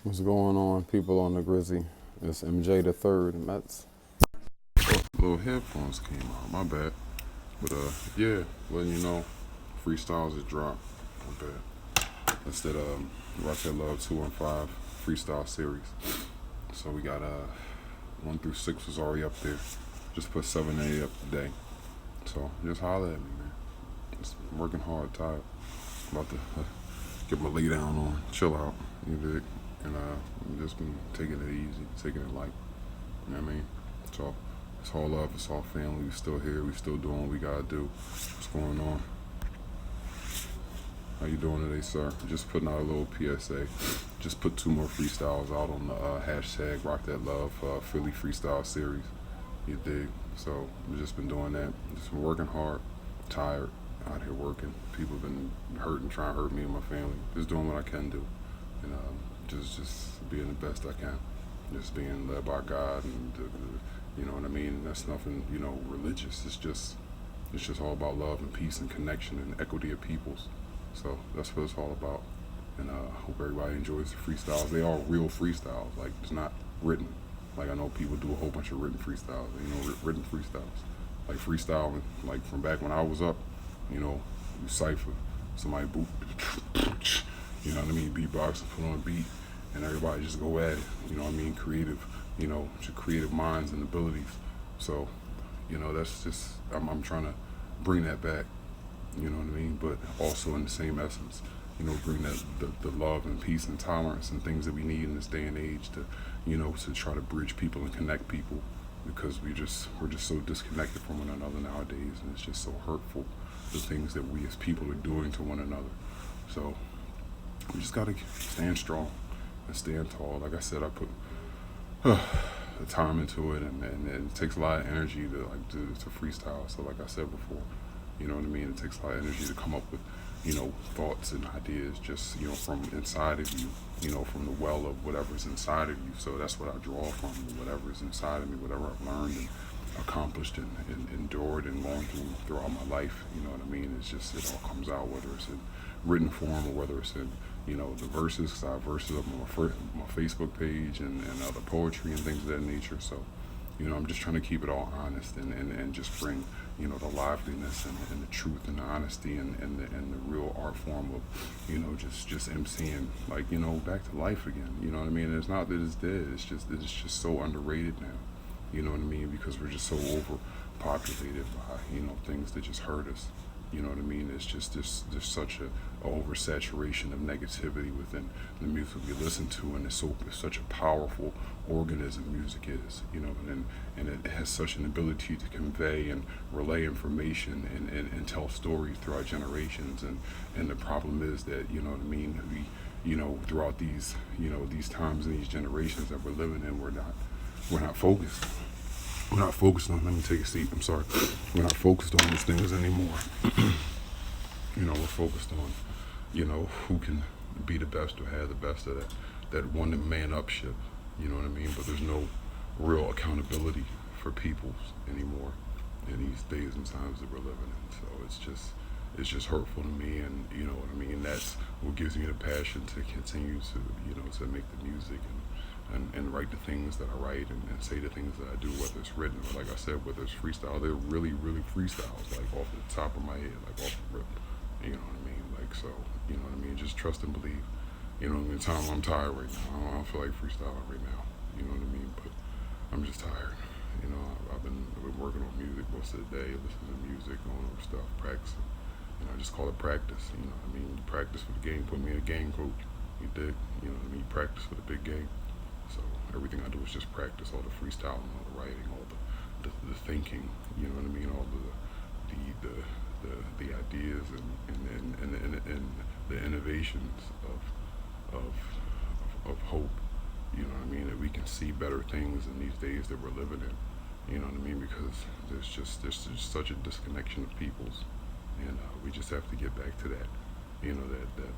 What's going on, people on the Grizzy? It's MJ the third. Mets. Oh, little headphones came out. My bad. But yeah, letting you know, freestyles is dropped. My bad. That's that Rock That Love 215 Freestyle Series. So we got 1 through 6 was already up there. Just put 7 and 8 up today. So just holler at me, man. Just working hard, tired. About to get my lay down on, chill out. You dig? And just been taking it easy, taking it light. You know what I mean? So it's all love, it's all family. We still here, we still doing what we gotta do. What's going on? How you doing today, sir? Just putting out a little PSA. Just put 2 more freestyles out on the hashtag Rock That Love Philly Freestyle Series. You dig? So I've just been doing that. Just been working hard, tired, out here working. People have been hurting, trying to hurt me and my family. Just doing what I can do. And just being the best I can, just being led by God, and you know what I mean. That's nothing, religious. It's just all about love and peace and connection and equity of peoples. So that's what it's all about. And I hope everybody enjoys the freestyles. They are real freestyles. Like, it's not written. Like, I know people do a whole bunch of written freestyles. Written freestyles. Like freestyle, like from back when I was up. You cipher. Somebody boot. You know what I mean? Beatbox, put on a beat, and everybody just go at it. You know what I mean? Creative, to creative minds and abilities. So, that's just, I'm trying to bring that back. You know what I mean? But also in the same essence, bring that the love and peace and tolerance and things that we need in this day and age to, to try to bridge people and connect people, because we're just so disconnected from one another nowadays, and it's just so hurtful, the things that we as people are doing to one another. So we just gotta stand strong and stand tall. Like I said, I put the time into it, and it takes a lot of energy to freestyle. So like I said before, you know what I mean? It takes a lot of energy to come up with, thoughts and ideas just, from inside of you, from the well of whatever's inside of you. So that's what I draw from, whatever's inside of me, whatever I've learned and accomplished and endured and gone throughout my life. You know what I mean? It's just, it all comes out, whether it's in written form or whether it's in, the verses, because I have verses up on my Facebook page and other poetry and things of that nature. So, I'm just trying to keep it all honest and just bring, the liveliness and the truth and the honesty and the real art form of, just emceeing, like, back to life again. You know what I mean? It's not that it's dead. It's just so underrated now. You know what I mean? Because we're just so overpopulated by, things that just hurt us. You know what I mean? It's just there's such a oversaturation of negativity within the music we listen to, and it's such a powerful organism music is, and it has such an ability to convey and relay information and tell stories throughout generations. And the problem is that, you know what I mean, we, throughout these, these times and these generations that we're living in, we're not focused. We're not focused on, let me take a seat, I'm sorry. We're not focused on these things anymore. We're focused on, who can be the best or have the best of that one man up ship. You know what I mean? But there's no real accountability for peoples anymore in these days and times that we're living in. So it's just hurtful to me, and you know what I mean? That's what gives me the passion to continue to, to make the music and write the things that I write and say the things that I do, whether it's written or, like I said, whether it's freestyle. They're really, really freestyles, like off the top of my head, like off the rip. You know what I mean? Like, so, you know what I mean? Just trust and believe. You know what I mean? Time, I'm tired right now. I don't feel like freestyling right now. You know what I mean? But I'm just tired. I've been working on music most of the day, listening to music, going over stuff, practicing. I just call it practice. You know what I mean? Practice for the game. Put me in a game coach. You dig? You know what I mean? Practice for the big game. So everything I do is just practice, all the freestyling, all the writing, all the thinking, you know what I mean, all the ideas and the innovations of hope, you know what I mean, that we can see better things in these days that we're living in, you know what I mean, because there's just such a disconnection of peoples, and we just have to get back to that, that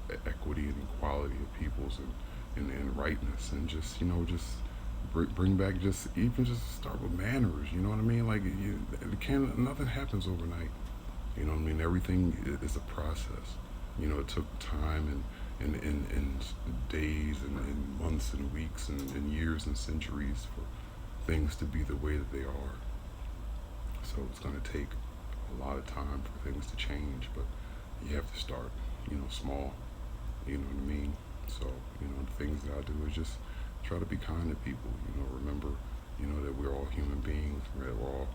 the equity and equality of peoples and rightness, and just bring back, just start with manners. You know what I mean? Like, nothing happens overnight. You know what I mean? Everything is a process. It took time and days and months and weeks and years and centuries for things to be the way that they are. So it's going to take a lot of time for things to change, but you have to start, small. You know what I mean? So, the things that I do is just try to be kind to people. Remember, that we're all human beings. We're all,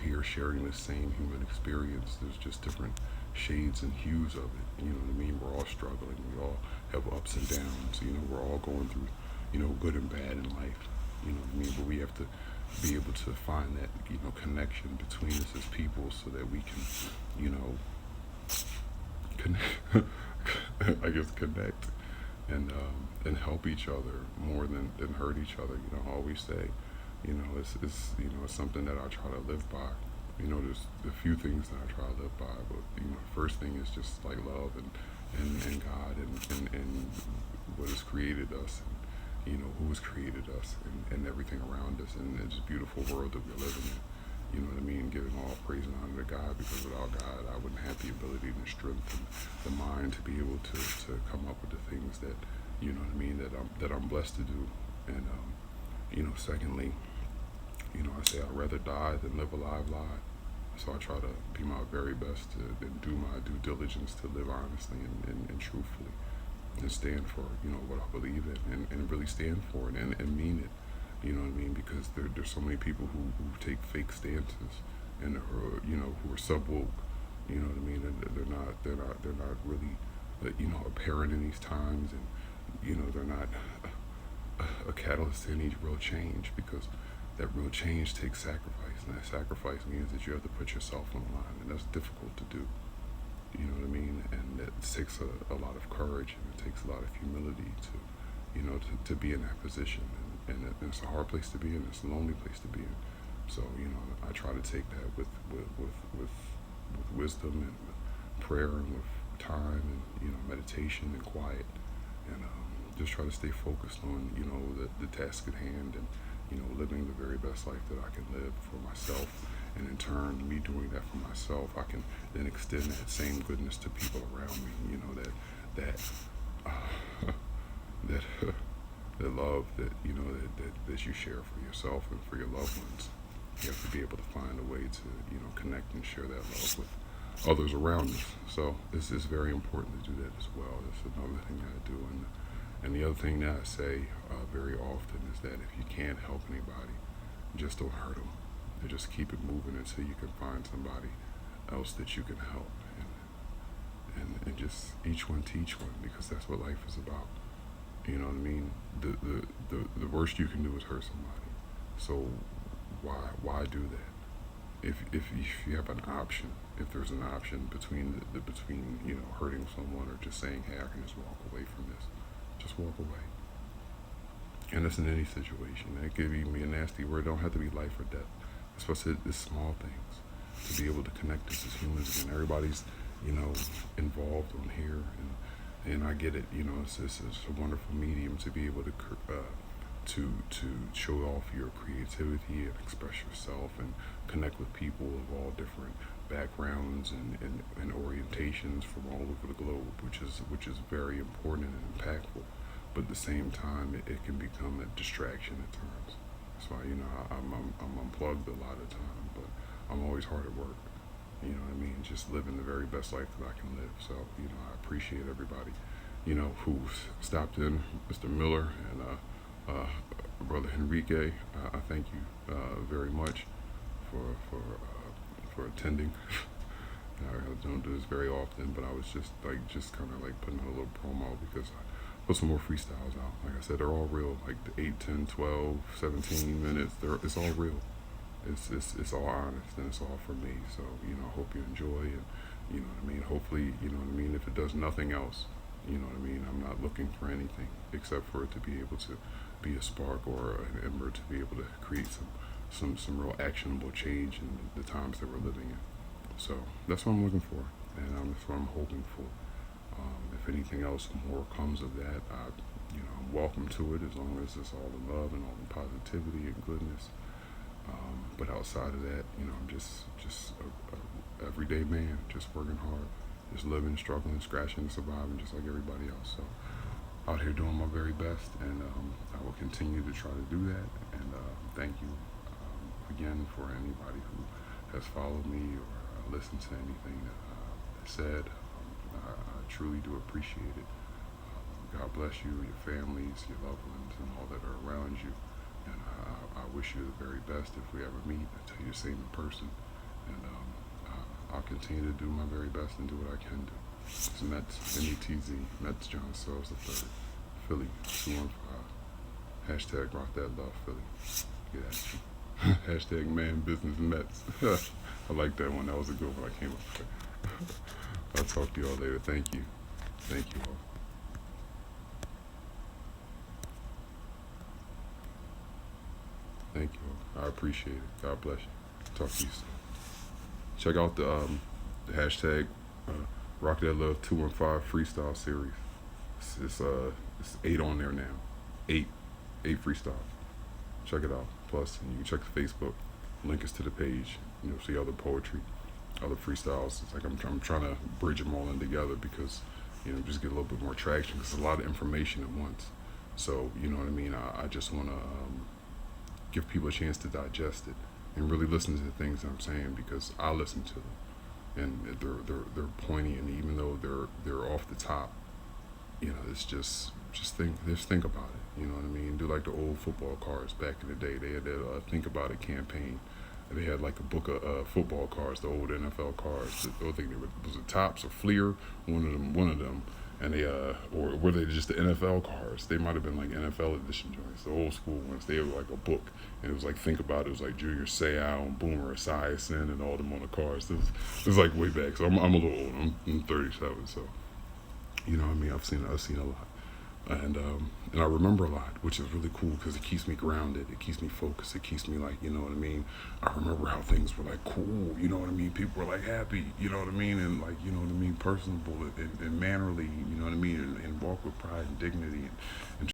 here sharing the same human experience. There's just different shades and hues of it. You know what I mean? We're all struggling. We all have ups and downs. We're all going through, good and bad in life. You know what I mean? But we have to be able to find that, connection between us as people so that we can, connect, I guess connect and help each other more than hurt each other. I always say, it's something that I try to live by. There's a few things that I try to live by, but first thing is just like love and God and what has created us, and who has created us and everything around us, and this beautiful world that we're living in. You know what I mean? Giving all praise and honor to God, because without God, I wouldn't have the ability and the strength and the mind to be able to come up with the things that, that I'm blessed to do. And, secondly, I say I'd rather die than live a live lie. So I try to be my very best and do my due diligence to live honestly and truthfully and stand for, what I believe in and really stand for it and mean it. You know what I mean? Because there's so many people who take fake stances and who are sub woke. You know what I mean? And they're not really apparent in these times, and they're not a catalyst to any real change, because that real change takes sacrifice, and that sacrifice means that you have to put yourself on the line, and that's difficult to do. You know what I mean? And it takes a lot of courage, and it takes a lot of humility to be in that position. And it's a hard place to be in. It's a lonely place to be in. So, I try to take that with wisdom and with prayer and with time and, meditation and quiet. And just try to stay focused on, the task at hand, and, living the very best life that I can live for myself. And in turn, me doing that for myself, I can then extend that same goodness to people around me. The love that that you share for yourself and for your loved ones. You have to be able to find a way to connect and share that love with others around us. So this is very important to do that as well. That's another thing that I do. And the other thing that I say very often is that if you can't help anybody, just don't hurt them. And just keep it moving until you can find somebody else that you can help. And just each one teach one, because that's what life is about. You know what I mean? The worst you can do is hurt somebody. So why do that? If you have an option, if there's an option between hurting someone or just saying, hey, I can just walk away from this, just walk away. And that's in any situation. It could even be a nasty word. It don't have to be life or death. It's supposed to be small things to be able to connect us as humans again. Everybody's involved on here, and I get it. It's a wonderful medium to be able to show off your creativity and express yourself and connect with people of all different backgrounds and orientations from all over the globe, which is very important and impactful. But at the same time, it can become a distraction at times. That's why I'm unplugged a lot of time, but I'm always hard at work. You know what I mean? Just living the very best life that I can live. So I appreciate everybody who's stopped in, Mr. Miller and Brother Enrique. I thank you very much for attending. I don't do this very often, but I was just kind of putting out a little promo because I put some more freestyles out. Like I said, they're all real, like the 8, 10, 12, 17 minutes. It's all real. It's all honest, and it's all for me. So I hope you enjoy, and you know what I mean. Hopefully, you know what I mean. If it does nothing else, you know what I mean. I'm not looking for anything except for it to be able to be a spark or an ember to be able to create some real actionable change in the times that we're living in. So that's what I'm looking for, and that's what I'm hoping for. If anything else more comes of that, I'm welcome to it, as long as it's all in love and all in positivity and goodness. But outside of that, I'm just a everyday man, just working hard, just living, struggling, scratching, surviving, just like everybody else. So out here doing my very best, and I will continue to try to do that. And thank you again for anybody who has followed me or listened to anything that I said. I truly do appreciate it. God bless you, your families, your loved ones, and all that are around you. And I wish you the very best if we ever meet. I tell you the same in person. And I'll continue to do my very best and do what I can do. It's Mets, M-E-T-Z, Mets John Searles the third, Philly, 215. Hashtag rock that love, Philly. Get at you. Hashtag man business Mets. I like that one. That was a good one I came up with. I'll talk to you all later. Thank you. Thank you all. Thank you all. I appreciate it. God bless you. Talk to you soon. Check out the hashtag Rock That Love 215 Freestyle Series. It's 8 on there now. 8 freestyles. Check it out. Plus, you can check the Facebook. Link is to the page. You'll see other poetry, other freestyles. It's like I'm trying to bridge them all in together because just get a little bit more traction because it's a lot of information at once. So you know what I mean. I just want to give people a chance to digest it and really listen to the things I'm saying because I listen to them and they're pointy, and even though they're off the top, it's just think about it. You know what I mean? Do like the old football cards back in the day. They had that think about it campaign. And they had like a book of football cards, the old NFL cards. I think was it Topps or Fleer, one of them. And they or were they just the NFL cards? They might have been like NFL edition joints, the old school ones. They were like a book, and it was like think about it. It was like Junior Seau and Boomer Esiason and all them on the cards. It was like way back. So I'm a little old. I'm 37, so you know what I mean. I've seen a lot, and I remember a lot, which is really cool because it keeps me grounded. It keeps me focused. It keeps me like, you know what I mean. I remember how things were like cool. You know what I mean. People were like happy. You know what I mean, and like you know what I mean, personable and mannerly. You know what I mean, and walk with pride and dignity and